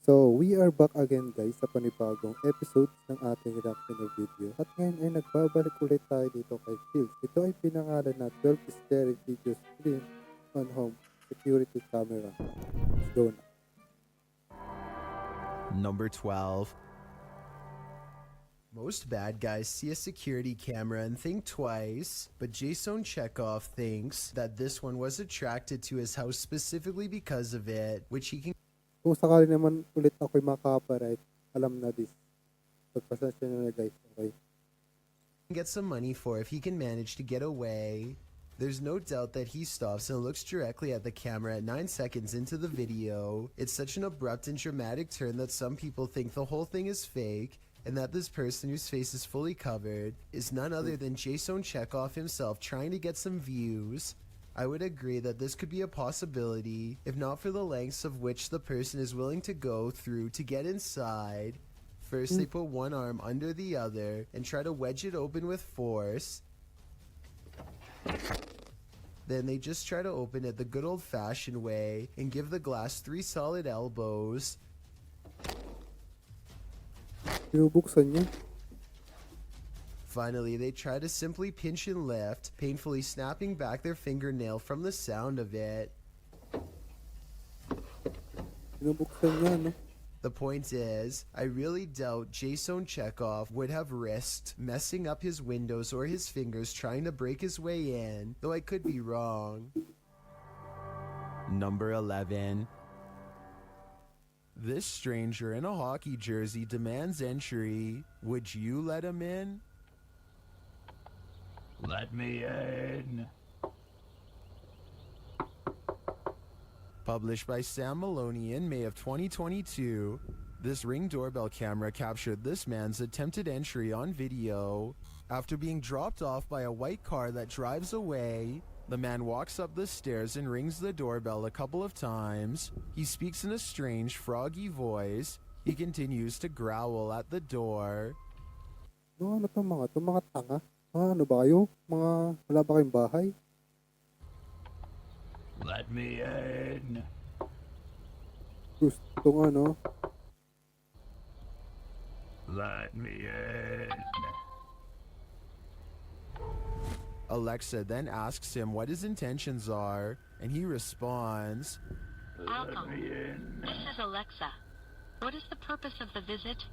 So, we are back again guys sa panibagong episode ng ating reaction na video. At ngayon ay nagbabalik ulit tayo dito kay Phil. Ito ay pinangalan na 12 Scary Videos Screen on Home Security Camera. Let's go na. Number 12. Most bad guys see a security camera and think twice, but 𝗙𝗙𝗟𝗟𝗢𝗪 thinks that this one was attracted to his house specifically because of it, which he can Kung sakali naman ulit ako'y maka-copyright, alam na this. Pagpasensya na guys, okay? get some money for if he can manage to get away. There's no doubt that he stops and looks directly at the camera at 9 seconds into the video. It's such an abrupt and dramatic turn that some people think the whole thing is fake, and that this person whose face is fully covered is none other than 𝗙𝗙𝗟𝗟𝗢𝗪 himself trying to get some views. I would agree that this could be a possibility, if not for the lengths of which the person is willing to go through to get inside. First, they put one arm under the other and try to wedge it open with force. Then they just try to open it the good old-fashioned way and give the glass 3 solid elbows. Binubuksan niya. Finally, they try to simply pinch and lift, painfully snapping back their fingernail from the sound of it. Binubuksan niya, no? The point is, I really doubt 𝗙𝗙𝗟𝗟𝗢𝗪 would have risked messing up his windows or his fingers trying to break his way in, though I could be wrong. Number 11. This stranger in a hockey jersey demands entry. Would you let him in? Let me in. Published by Sam Maloney in May of 2022, this Ring doorbell camera captured this man's attempted entry on video. After being dropped off by a white car that drives away, the man walks up the stairs and rings the doorbell a couple of times. He speaks in a strange, froggy voice. He continues to growl at the door. No, ano to mga tanga? Ano ba kayo? Wala ba kayong bahay? Let me in. Gusto nga, no? Let me in. Alexa then asks him what his intentions are, and he responds, Let Welcome. me in. This is Alexa. What is the purpose of the visit?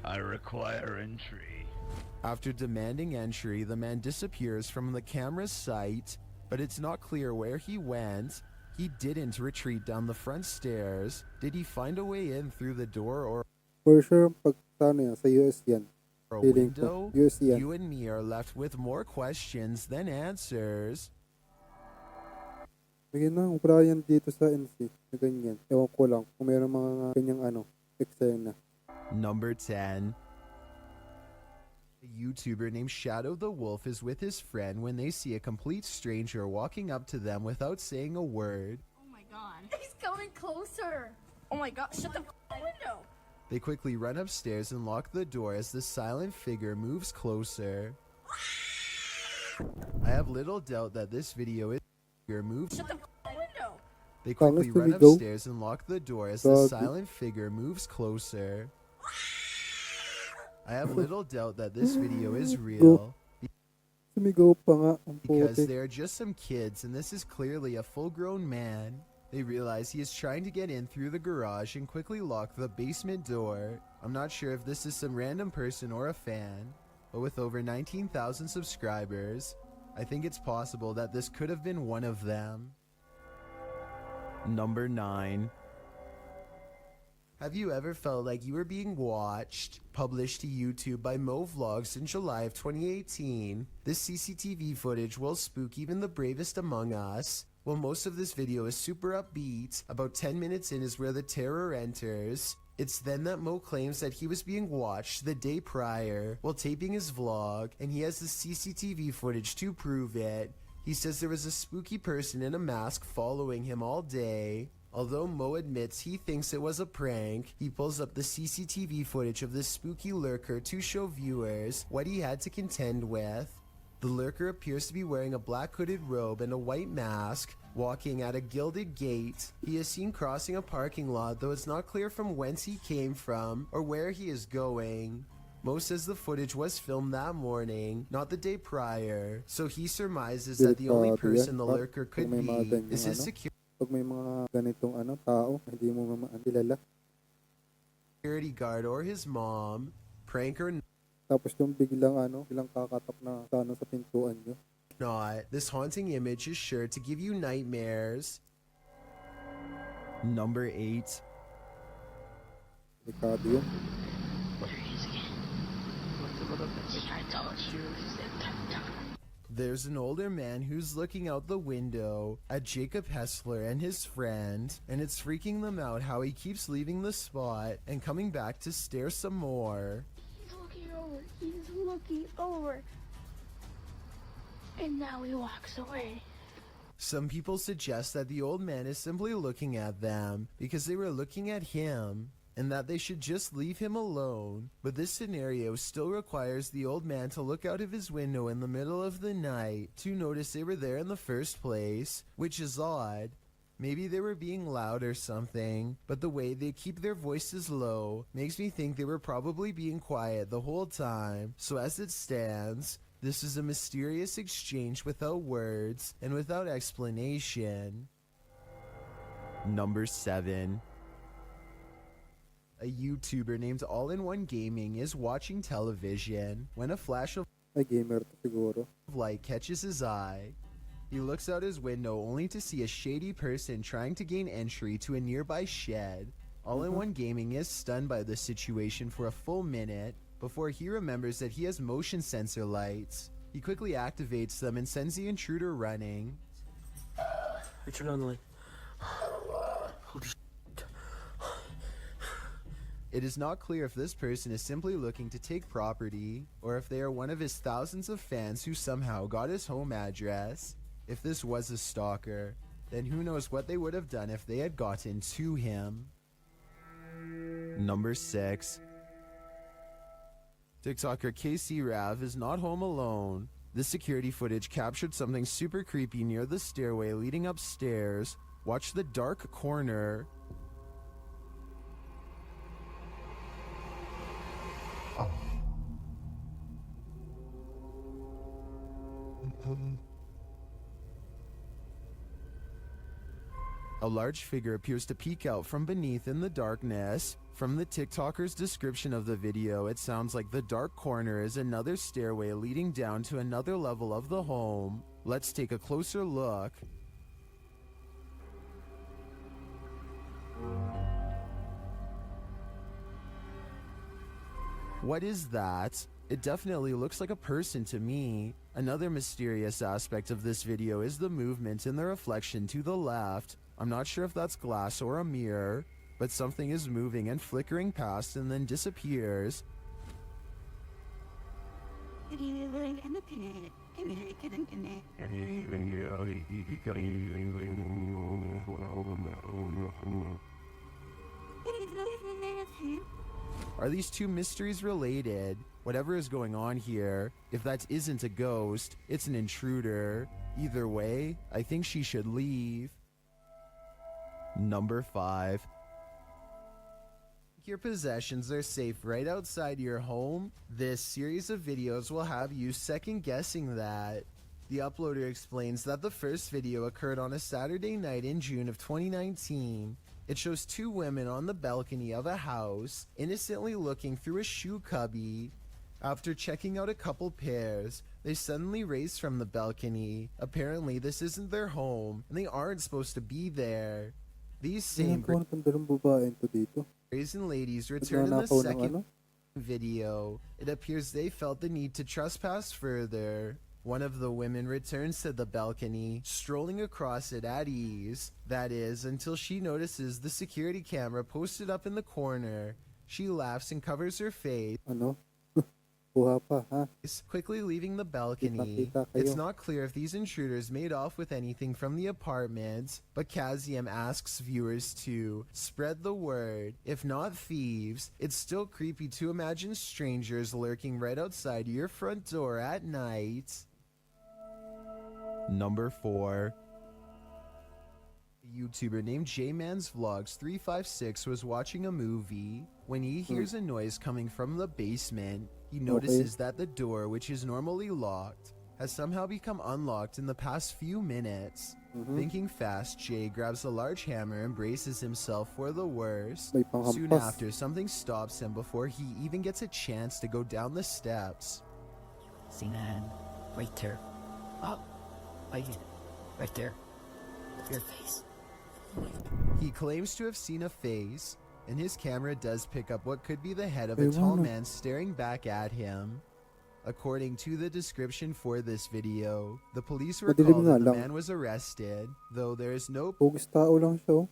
I require entry. After demanding entry, the man disappears from the camera's sight, but it's not clear where he went. He didn't retreat down the front stairs. Did he find a way in through the door or For sure, pag sana yan, sa US yan. a Feeling window? ko, US yan. You and me are left with more questions than answers. Bigyan na, wala yan dito sa NC na ganyan. Ewan ko lang kung mayroon mga ganyang eksena. Number 10. A YouTuber named Shadow the Wolf is with his friend when they see a complete stranger walking up to them without saying a word. Oh my god. He's coming closer. Oh my god, shut the window. They quickly run upstairs and lock the door as the silent figure moves closer. I have little doubt that this video is figure moves. Shut the window. They quickly Promise to run me, go. upstairs and lock the door as the Doggy. silent figure moves closer. I have little doubt that this video is real Sumigaw pa nga ang because puti. they are just some kids and this is clearly a full-grown man. They realize he is trying to get in through the garage and quickly lock the basement door. I'm not sure if this is some random person or a fan, but with over 19,000 subscribers, I think it's possible that this could have been one of them. Number 9. Have you ever felt like you were being watched? Published to YouTube by MoVlogs in July of 2018, this CCTV footage will spook even the bravest among us. While most of this video is super upbeat, about 10 minutes in is where the terror enters. It's then that Mo claims that he was being watched the day prior while taping his vlog, and he has the CCTV footage to prove it. He says there was a spooky person in a mask following him all day. Although Mo admits he thinks it was a prank, he pulls up the CCTV footage of this spooky lurker to show viewers what he had to contend with. The lurker appears to be wearing a black hooded robe and a white mask, walking at a gilded gate. He is seen crossing a parking lot, though it's not clear from whence he came from or where he is going. Mo says the footage was filmed that morning, not the day prior, so he surmises that the only person the lurker could be is his Pag may mga ganitong tao, hindi mo kilala. security guard or his mom, prank or Tapos yung biglang kakatok na sa pintuan nyo. not, this haunting image is sure to give you nightmares. Number 8. Delikado yun. There's an older man who's looking out the window at 𝗙𝗙𝗟𝗪𝗪 and his friend, and it's freaking them out how he keeps leaving the spot and coming back to stare some more. He's looking over. He's looking over. And now he walks away. Some people suggest that the old man is simply looking at them because they were looking at him, and that they should just leave him alone. But this scenario still requires the old man to look out of his window in the middle of the night to notice they were there in the first place, which is odd. Maybe they were being loud or something, but the way they keep their voices low makes me think they were probably being quiet the whole time. So as it stands, this is a mysterious exchange without words and without explanation. Number 7. A YouTuber named All-in-One Gaming is watching television when a flash of Ay, gamer to siguro. light catches his eye. He looks out his window only to see a shady person trying to gain entry to a nearby shed. All-in-One Gaming is stunned by the situation for a full minute before he remembers that he has motion sensor lights. He quickly activates them and sends the intruder running. Turn on the light. It is not clear if this person is simply looking to take property, or if they are one of his thousands of fans who somehow got his home address. If this was a stalker, then who knows what they would have done if they had gotten to him. Number 6. TikToker 𝗙𝗢𝗟𝗪𝗪 is not home alone. This security footage captured something super creepy near the stairway leading upstairs. Watch the dark corner. A large figure appears to peek out from beneath in the darkness. From the TikToker's description of the video, it sounds like the dark corner is another stairway leading down to another level of the home. Let's take a closer look. What is that? It definitely looks like a person to me. Another mysterious aspect of this video is the movement in the reflection to the left. I'm not sure if that's glass or a mirror, but something is moving and flickering past and then disappears. Are these two mysteries related? Whatever is going on here, if that isn't a ghost, it's an intruder. Either way, I think she should leave. Number 5. Your possessions are safe right outside your home? This series of videos will have you second guessing that. The uploader explains that the first video occurred on a Saturday night in June of 2019. It shows two women on the balcony of a house, innocently looking through a shoe cubby. After checking out a couple pairs, they suddenly race from the balcony. Apparently this isn't their home, and they aren't supposed to be there. These same brazen ladies return in the second video. It appears they felt the need to trespass further. One of the women returns to the balcony, strolling across it at ease. That is, until she notices the security camera posted up in the corner. She laughs and covers her face. Buha pa, ha? Quickly leaving the balcony. It's not clear if these intruders made off with anything from the apartment, but 𝗙𝗢𝗟𝗪𝗪 asks viewers to spread the word. If not thieves, it's still creepy to imagine strangers lurking right outside your front door at night. Number 4. A YouTuber named JMansVlogs356 was watching a movie. When he hears a noise coming from the basement, he notices that the door, which is normally locked, has somehow become unlocked in the past few minutes. Thinking fast, Jay grabs a large hammer and braces himself for the worst. May Soon panghampas. after, something stops him before he even gets a chance to go down the steps. Seen a hand. Right there. Oh. Right there. Your face. He claims to have seen a face, and his camera does pick up what could be the head of a tall man staring back at him. According to the description for this video, the police Madilim recall nga that the lang. man was arrested, though there is no Pugis tao lang siya, oh.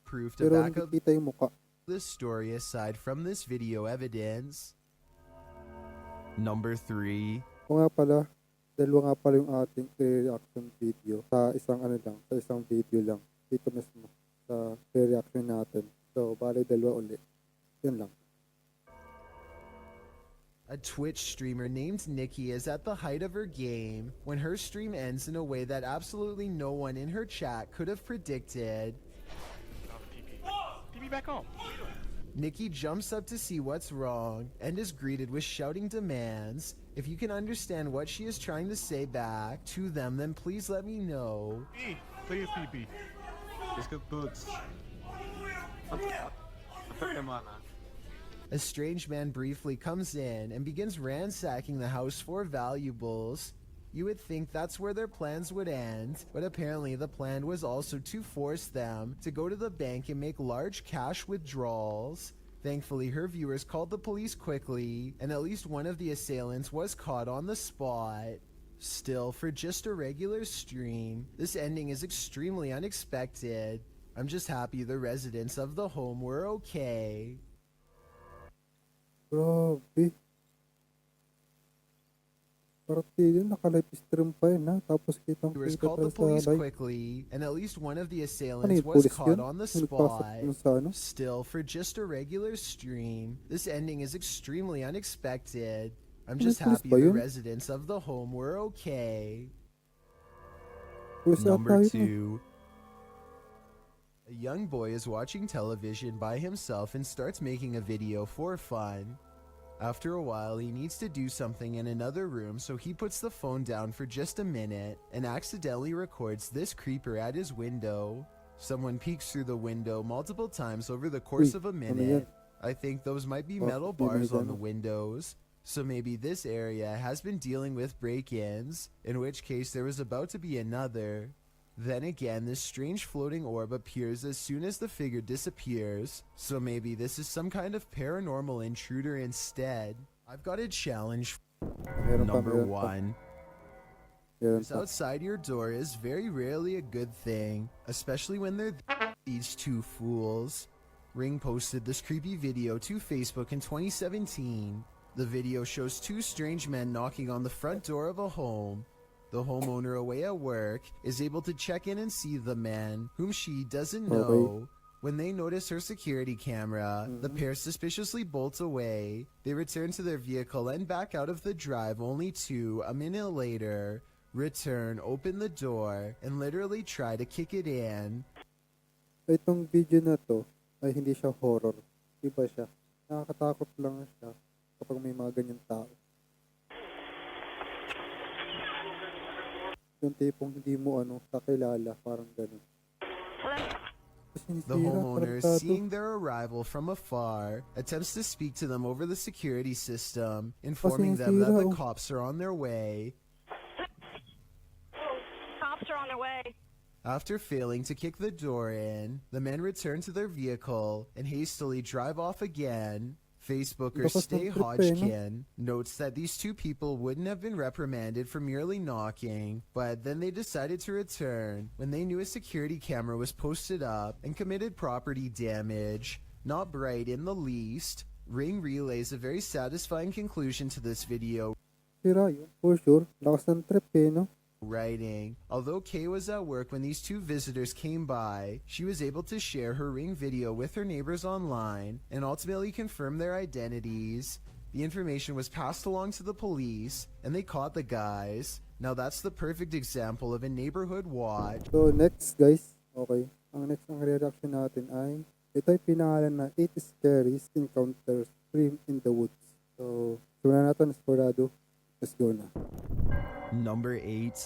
proof to Pero back hindi up kita yung mukha. this story aside from this video evidence. Number 3. O nga pala, dalawa nga pala yung ating reaction video sa isang sa isang video lang. Dito mismo sa reaction natin. So, bali dalawa ulit. Yan lang. A Twitch streamer named Nikki is at the height of her game when her stream ends in a way that absolutely no one in her chat could have predicted. TP back home. Nikki jumps up to see what's wrong and is greeted with shouting demands. If you can understand what she is trying to say back to them, then please let me know. Please TP. Let's get boots. A strange man briefly comes in and begins ransacking the house for valuables. You would think that's where their plans would end, but apparently the plan was also to force them to go to the bank and make large cash withdrawals. Thankfully, her viewers called the police quickly, and at least one of the assailants was caught on the spot. Still, for just a regular stream, this ending is extremely unexpected. I'm just happy the residents of the home were okay. Grabe. Partida, naka-live stream pa yun, ha? Tapos Viewers kitang-kita called the tayo sa police live. quickly, and at least one of the Ano assailants yung was pulis caught yun? on the Yung nagpasok spot. dun sa ano? Still, for just a regular stream, this ending is extremely unexpected. I'm Ano just yung pulis happy ba the yun? residents of the home were okay. Pulis ata Number yun, eh. 2. A young boy is watching television by himself and starts making a video for fun. After a while, he needs to do something in another room, so he puts the phone down for just a minute and accidentally records this creeper at his window. Someone peeks through the window multiple times over the course Uy, of a ano minute. yan? I think those might be Oh, metal hindi bars may on the ganun. windows. So maybe this area has been dealing with break-ins, in which case there was about to be another. Then again, this strange floating orb appears as soon as the figure disappears, so maybe this is some kind of paranormal intruder instead. I've got a challenge. Meron pa, Number meron pa. 1. Meron Who's pa. outside your door is very rarely a good thing, especially when they're these two fools. Ring posted this creepy video to Facebook in 2017. The video shows two strange men knocking on the front door of a home. The homeowner away at work is able to check in and see the men, whom she doesn't know. When they notice her security camera, the pair suspiciously bolts away. They return to their vehicle and back out of the drive, only to, a minute later, return, open the door, and literally try to kick it in. Itong video na to ay hindi siya horror. Iba siya. Nakakatakot lang siya kapag may mga ganyan tao. Yung tipong hindi mo kakilala, parang ganun. The homeowner, seeing their arrival from afar, attempts to speak to them over the security system, informing them that the cops are on their way. Cops are on their way. After failing to kick the door in, the men return to their vehicle and hastily drive off again. Facebooker Bakas ng Stay trip eh, no? Hodgkin notes that these two people wouldn't have been reprimanded for merely knocking, but then they decided to return when they knew a security camera was posted up and committed property damage. Not bright in the least. Ring relays a very satisfying conclusion to this video, Sira yun, for sure. Lakas ng trip eh, no? writing, although Kay was at work when these two visitors came by, she was able to share her Ring video with her neighbors online and ultimately confirm their identities. The information was passed along to the police, and they caught the guys. Now that's the perfect example of a neighborhood watch. So next guys, okay. Ang next ang reaction natin ay ito ay pinangalan na 8 Scariest Encounters Scream in the Woods. So, simulan natin, Esporado. Let's go na. Number 8.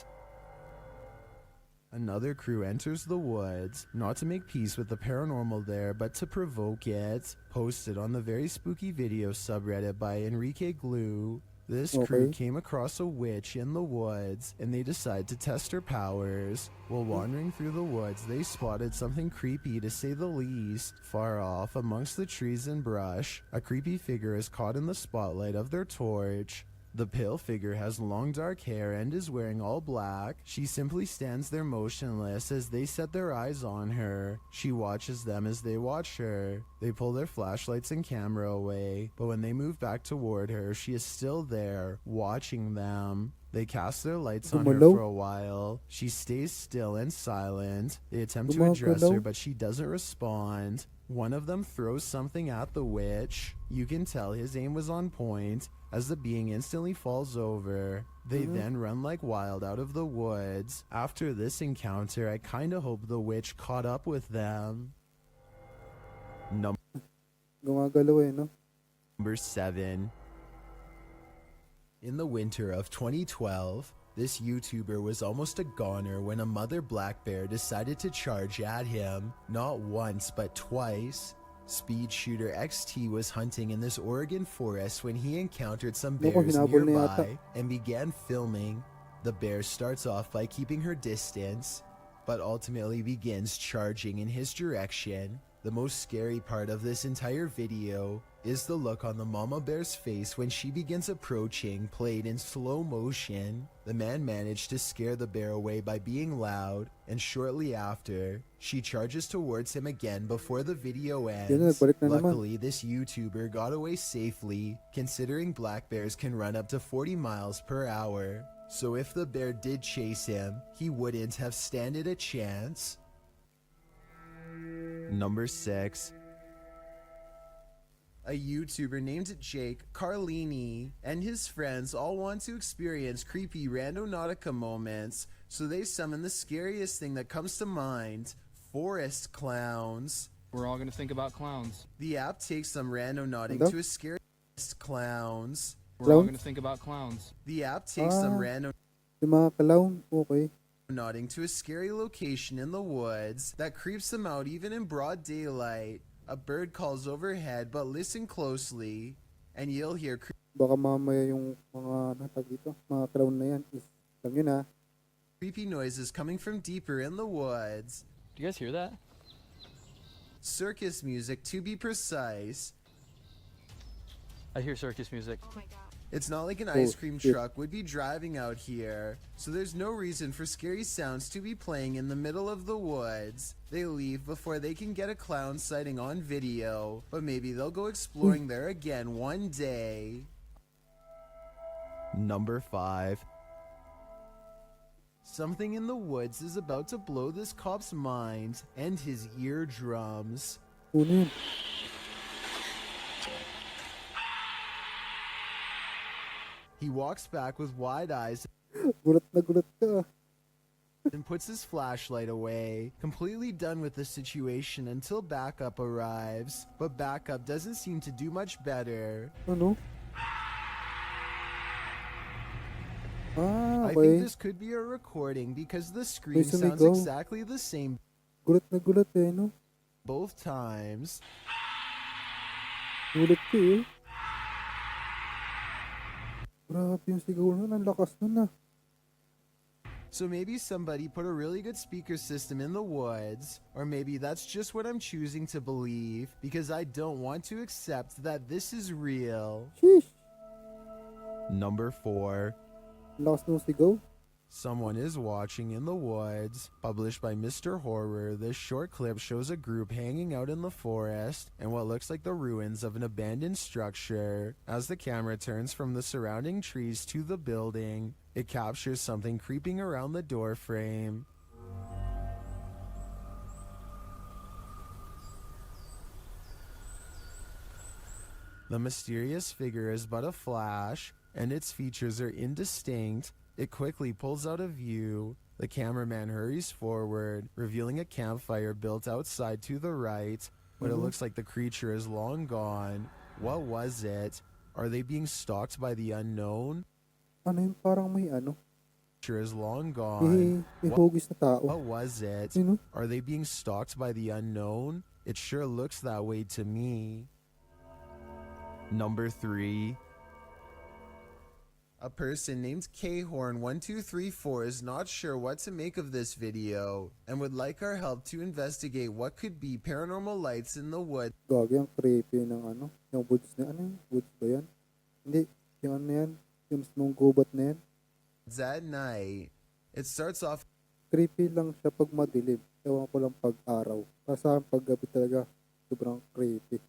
Another crew enters the woods, not to make peace with the paranormal there, but to provoke it. Posted on the very spooky video subreddit by Enrique Glue. This crew came across a witch in the woods, and they decide to test her powers. While wandering through the woods, they spotted something creepy to say the least. Far off, amongst the trees and brush, a creepy figure is caught in the spotlight of their torch. The pale figure has long dark hair and is wearing all black. She simply stands there motionless as they set their eyes on her. She watches them as they watch her. They pull their flashlights and camera away, but when they move back toward her, she is still there, watching them. They cast their lights on her for a while. She stays still and silent. They attempt to address her, but she doesn't respond. One of them throws something at the witch. You can tell his aim was on point, as the being instantly falls over. They then run like wild out of the woods. After this encounter, I kinda hope the witch caught up with them. Number 7. In the winter of 2012, this YouTuber was almost a goner when a mother black bear decided to charge at him, not once but twice. Speed shooter XT was hunting in this Oregon forest when he encountered some bears nearby and began filming. The bear starts off by keeping her distance, but ultimately begins charging in his direction. The most scary part of this entire video is the look on the mama bear's face when she begins approaching, played in slow motion. The man managed to scare the bear away by being loud, and shortly after, she charges towards him again before the video ends. Luckily, this YouTuber got away safely, considering black bears can run up to 40 miles per hour. So if the bear did chase him, he wouldn't have standed a chance. Number 6. A YouTuber named Jake Carlini and his friends all want to experience creepy randonautica moments, so they summon the scariest thing that comes to mind, forest clowns. We're all gonna think about clowns. The app takes them randonauting to a scary clowns. We're all gonna think about clowns. The app takes them nodding to a scary location in the woods that creeps them out even in broad daylight. A bird calls overhead, but listen closely and you'll hear creepy noises coming from deeper in the woods. Do you guys hear that? Circus music, to be precise. I hear circus music. Oh my god. It's not like an ice cream truck would be driving out here, so there's no reason for scary sounds to be playing in the middle of the woods. They leave before they can get a clown sighting on video, but maybe they'll go exploring there again one day. Number 5. Something in the woods is about to blow this cop's mind and his eardrums. He walks back with wide eyes and puts his flashlight away, completely done with the situation until backup arrives. But backup doesn't seem to do much better. I think this could be a recording because the scream sounds exactly the same both times. So maybe somebody put a really good speaker system in the woods, or maybe that's just what I'm choosing to believe because I don't want to accept that this is real. Number 4. Someone is watching in the woods. Published by Mr. Horror, this short clip shows a group hanging out in the forest and what looks like the ruins of an abandoned structure. As the camera turns from the surrounding trees to the building, it captures something creeping around the door frame. The mysterious figure is but a flash, and its features are indistinct. It quickly pulls out of view. The cameraman hurries forward, revealing a campfire built outside to the right, but it looks like the creature is long gone. What was it? Are they being stalked by the unknown? Ano yun? Parang may ano? Creature is long gone. May hugis na tao. What was it? Sino? Are they being stalked by the unknown? It sure looks that way to me. Number 3. A person named 𝗙𝗢𝗟𝗟𝗪𝗪𝗪 is not sure what to make of this video and would like our help to investigate what could be paranormal lights in the woods Gagi, ang creepy ng ano. Yung woods na ano yun? Woods ba yan? Hindi. Yung ano yan? Yung mismong gubat na yan. at night. It starts off Creepy lang siya pag madilim. Ewan ko lang pag araw. Para sa akin pag gabi talaga, sobrang creepy.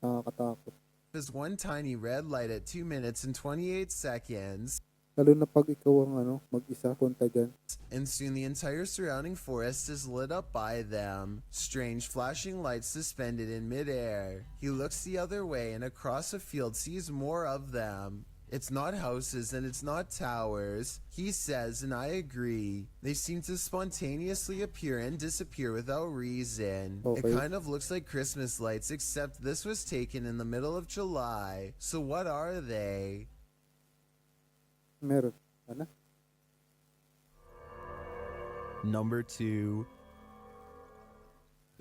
Nakakatakot. as one tiny red light at 2 minutes and 28 seconds, Lalo na pag ikaw ang ano, mag-isa, punta dyan. and soon the entire surrounding forest is lit up by them. Strange flashing lights suspended in midair. He looks the other way and across a field sees more of them. It's not houses and it's not towers, he says, and I agree. They seem to spontaneously appear and disappear without reason. Okay. It kind of looks like Christmas lights, except this was taken in the middle of July. So what are they? Meron. Ano? Number 2.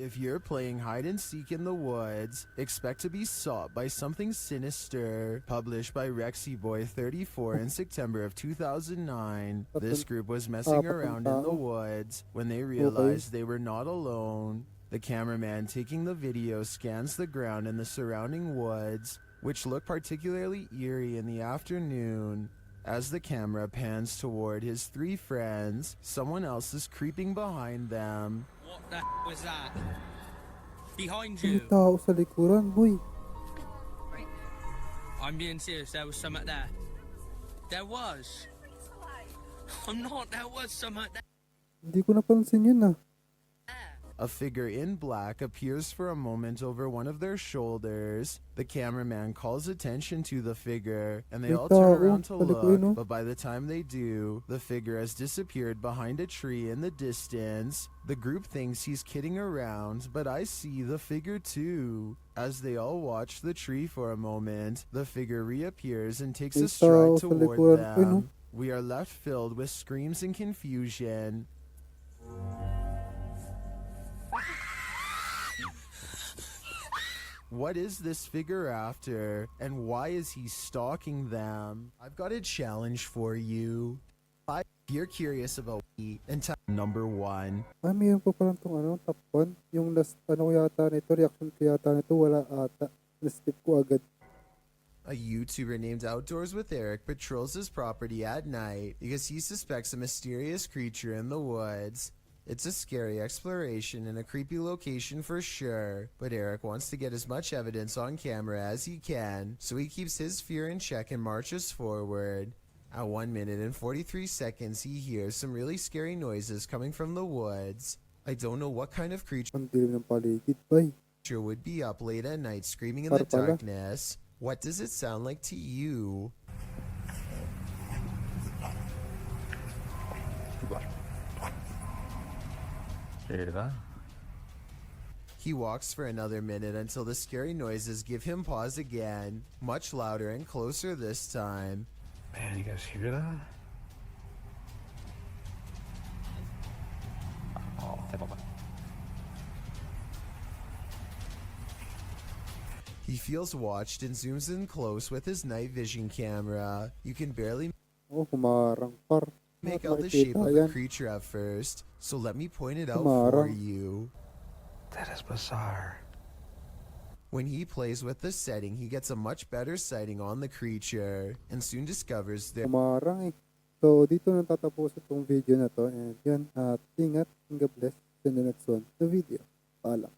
If you're playing hide and seek in the woods, expect to be sought by something sinister. Published by 𝗙𝗙𝗟𝗪𝗪𝗪 in September of 2009. This group was messing around in the woods when they realized they were not alone. The cameraman taking the video scans the ground in the surrounding woods, which look particularly eerie in the afternoon. As the camera pans toward his 3 friends, someone else is creeping behind them. What the was that? Behind May you. tao sa likuran, boy. I'm being serious, there was something there. There was. I'm not, there was something there. Hindi ko napansin yun ah. A figure in black appears for a moment over one of their shoulders. The cameraman calls attention to the figure, and they all turn around to look, but by the time they do, the figure has disappeared behind a tree in the distance. The group thinks he's kidding around, but I see the figure too. As they all watch the tree for a moment, the figure reappears and takes a stride toward them. We are left filled with screams and confusion. What is this figure after, and why is he stalking them? I've got a challenge for you. If you're curious about me, and number 1. Ah, mayroon pa palang itong ano, top 1. Yung last, ano ko yata nito, reaction ko yata nito, wala ata. Na-skip ko agad. A YouTuber named Outdoors with Eric patrols his property at night because he suspects a mysterious creature in the woods. It's a scary exploration and a creepy location for sure, but Eric wants to get as much evidence on camera as he can, so he keeps his fear in check and marches forward. At 1 minute and 43 seconds, he hears some really scary noises coming from the woods. I don't know what kind of creature Ang dilim ng paligid, bay. would be up late at night screaming in the darkness. What does it sound like to you? He walks for another minute until the scary noises give him pause again, much louder and closer this time. Man, you guys hear that? He feels watched and zooms in close with his night vision camera. You can barely Oh, humarang par. make out the shape of the creature at first, so let me point it out for you. That is bizarre. When he plays with the setting, he gets a much better sighting on the creature and soon discovers there. Humarang eh. So, dito na tatapos itong video na to. And yun, ingat and God bless. In the next one, the video. Paalam.